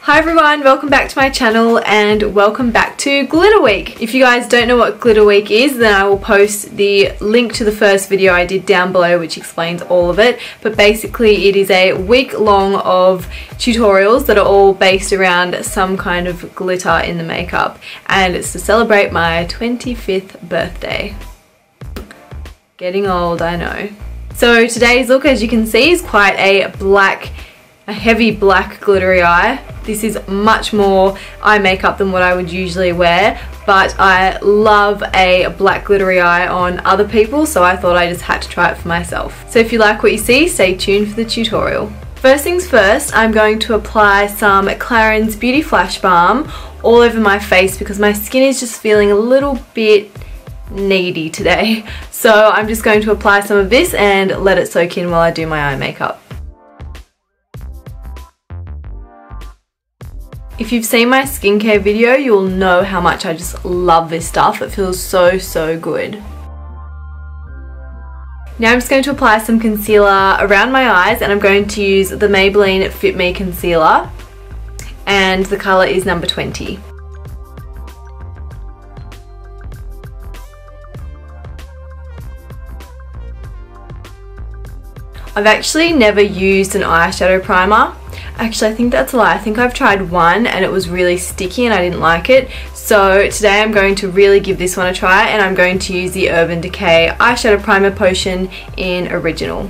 Hi everyone, welcome back to my channel and welcome back to Glitter Week. If you guys don't know what Glitter Week is, then I will post the link to the first video I did down below which explains all of it. But basically it is a week long of tutorials that are all based around some kind of glitter in the makeup, and it's to celebrate my 25th birthday. Getting old, I know. So today's look, as you can see, is quite a heavy black glittery eye. This is much more eye makeup than what I would usually wear, but I love a black glittery eye on other people, so I thought I just had to try it for myself. So if you like what you see, stay tuned for the tutorial. First things first, I'm going to apply some Clarins Beauty Flash Balm all over my face because my skin is just feeling a little bit needy today. So I'm just going to apply some of this and let it soak in while I do my eye makeup. If you've seen my skincare video, you'll know how much I just love this stuff. It feels so good. Now I'm just going to apply some concealer around my eyes, and I'm going to use the Maybelline FitMe concealer, and the colour is number 20. I've actually never used an eyeshadow primer. Actually, I think that's a lie. I think I've tried one and it was really sticky and I didn't like it. So today I'm going to really give this one a try, and I'm going to use the Decay eyeshadow primer potion in Original.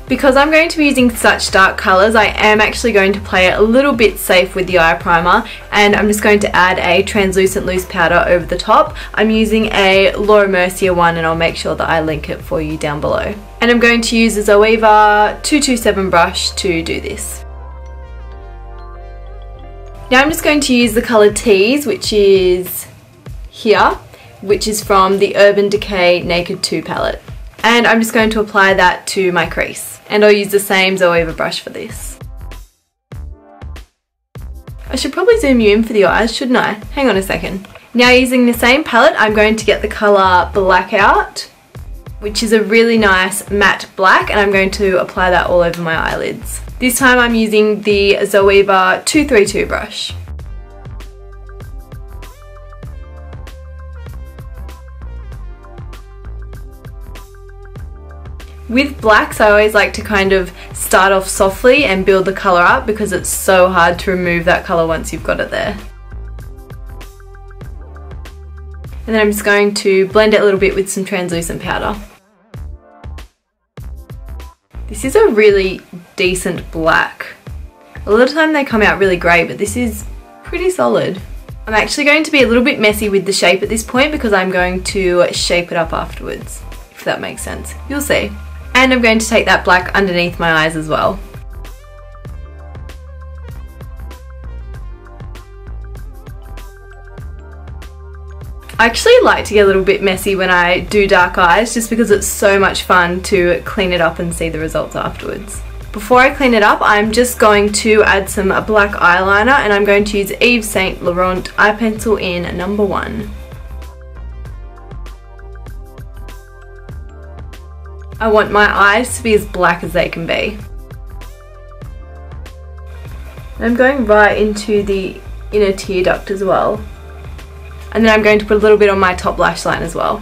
Because I'm going to be using such dark colours, I am actually going to play it a little bit safe with the eye primer, and I'm just going to add a translucent loose powder over the top. I'm using a Mercier one, and I'll make sure that I link it for you down below. And I'm going to use the Zoeva 227 brush to do this. Now I'm just going to use the colour Tease, which is here, which is from the Decay Naked 2 palette. And I'm just going to apply that to my crease. And I'll use the same Zoeva brush for this. I should probably zoom you in for the eyes, shouldn't I? Hang on a second. Now using the same palette, I'm going to get the colour Blackout, which is a really nice matte black, and I'm going to apply that all over my eyelids. This time I'm using the Zoeva 232 brush. With blacks, I always like to kind of start off softly and build the colour up because it's so hard to remove that colour once you've got it there. And then I'm just going to blend it a little bit with some translucent powder. This is a really decent black. A lot of the time they come out really grey, but this is pretty solid. I'm actually going to be a little bit messy with the shape at this point because I'm going to shape it up afterwards, if that makes sense. You'll see. And I'm going to take that black underneath my eyes as well. I actually like to get a little bit messy when I do dark eyes just because it's so much fun to clean it up and see the results afterwards. Before I clean it up, I'm just going to add some black eyeliner, and I'm going to use Yves Saint Laurent Eye Pencil in number 1. I want my eyes to be as black as they can be. I'm going right into the inner tear duct as well. And then I'm going to put a little bit on my top lash line as well.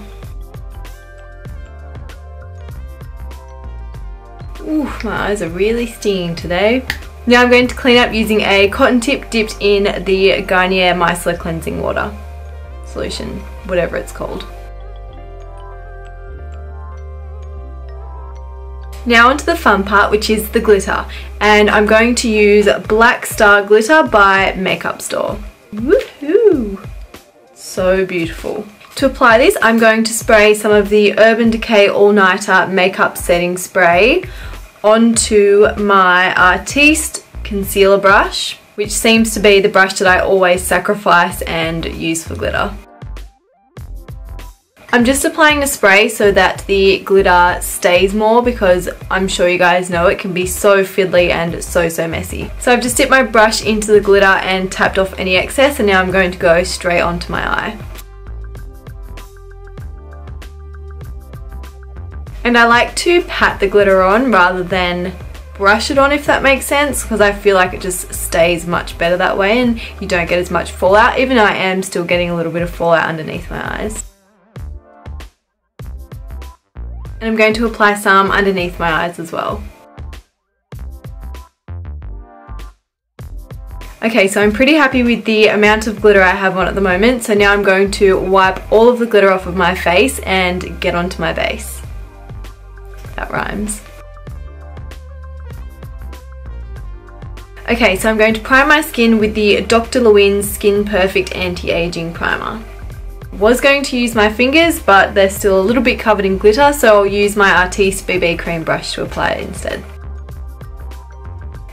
Ooh, my eyes are really stinging today. Now I'm going to clean up using a cotton tip dipped in the Garnier Miceller cleansing water solution, whatever it's called. Now onto the fun part, which is the glitter, and I'm going to use Black Star Glitter by Makeup Store. Woohoo! So beautiful. To apply this, I'm going to spray some of the Decay All Nighter Makeup Setting Spray onto my Artiste concealer brush, which seems to be the brush that I always sacrifice and use for glitter. I'm just applying the spray so that the glitter stays more because I'm sure you guys know it can be so fiddly and so messy. So I've just dipped my brush into the glitter and tapped off any excess, and now I'm going to go straight onto my eye. And I like to pat the glitter on rather than brush it on, if that makes sense, because I feel like it just stays much better that way and you don't get as much fallout, even though I am still getting a little bit of fallout underneath my eyes. And I'm going to apply some underneath my eyes as well. Okay, so I'm pretty happy with the amount of glitter I have on at the moment, so now I'm going to wipe all of the glitter off of my face and get onto my base. That rhymes. Okay, so I'm going to prime my skin with the Dr. Lewinn Skin Perfect Anti-Aging Primer. Was going to use my fingers, but they're still a little bit covered in glitter, so I'll use my Artiste BB cream brush to apply it instead.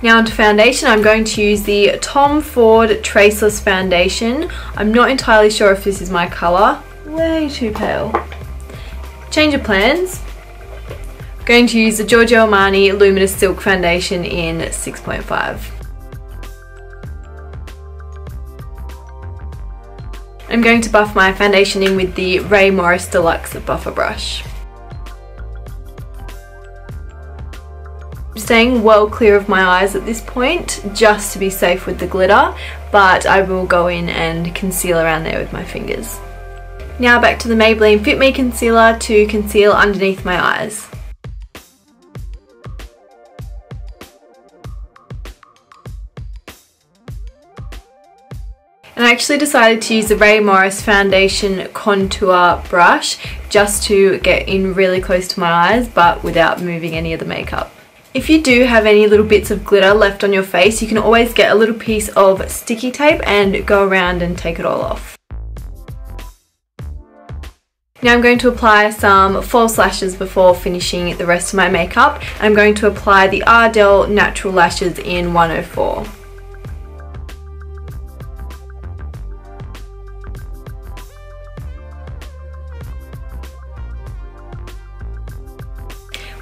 Now onto foundation, I'm going to use the Tom Ford Traceless Foundation. I'm not entirely sure if this is my colour. Way too pale. Change of plans. I'm going to use the Giorgio Armani Luminous Silk Foundation in 6.5. I'm going to buff my foundation in with the Ray Morris Deluxe Buffer Brush. I'm staying well clear of my eyes at this point, just to be safe with the glitter, but I will go in and conceal around there with my fingers. Now back to the Maybelline FitMe Concealer to conceal underneath my eyes. And I actually decided to use the Ray Morris Foundation Contour Brush just to get in really close to my eyes, but without moving any of the makeup. If you do have any little bits of glitter left on your face, you can always get a little piece of sticky tape and go around and take it all off. Now I'm going to apply some false lashes before finishing the rest of my makeup. I'm going to apply the Ardell Natural Lashes in 104.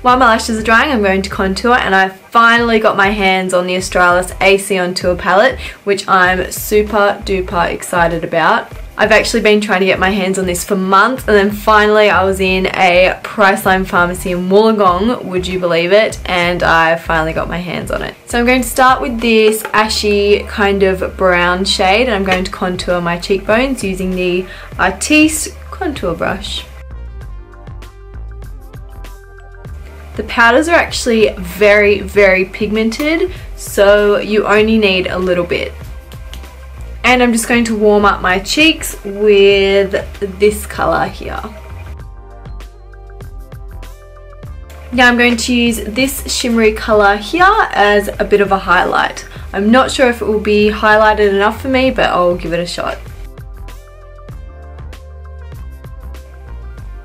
While my lashes are drying, I'm going to contour, and I finally got my hands on the Australis AC on Tour palette, which I'm super duper excited about. I've actually been trying to get my hands on this for months, and then finally I was in a Priceline pharmacy in Wollongong, would you believe it, and I finally got my hands on it. So I'm going to start with this ashy kind of brown shade, and I'm going to contour my cheekbones using the Artiste contour brush. The powders are actually very, very pigmented, so you only need a little bit. And I'm just going to warm up my cheeks with this colour here. Now I'm going to use this shimmery colour here as a bit of a highlight. I'm not sure if it will be highlighted enough for me, but I'll give it a shot.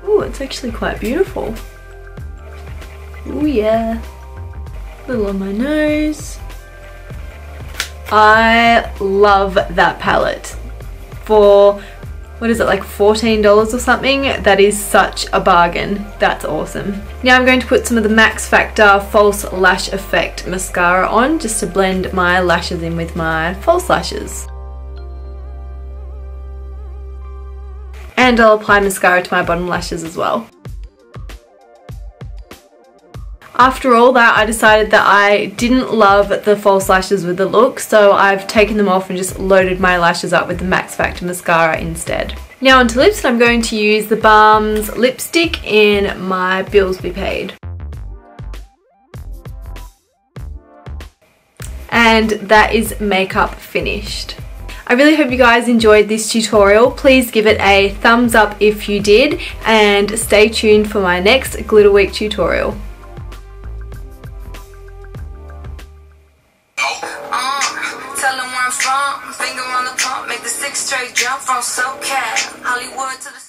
Ooh, it's actually quite beautiful. Oh yeah, a little on my nose. I love that palette. For, what is it, like $14 or something? That is such a bargain. That's awesome. Now I'm going to put some of the Max Factor False Lash Effect mascara on, just to blend my lashes in with my false lashes. And I'll apply mascara to my bottom lashes as well. After all that, I decided that I didn't love the false lashes with the look, so I've taken them off and just loaded my lashes up with the Max Factor mascara instead. Now onto lips, I'm going to use the Balm's lipstick in my Bills Be Paid. And that is makeup finished. I really hope you guys enjoyed this tutorial. Please give it a thumbs up if you did, and stay tuned for my next Glitter Week tutorial. Tell them where I'm from, finger on the pump, make the 6 straight jump from SoCal, Hollywood to the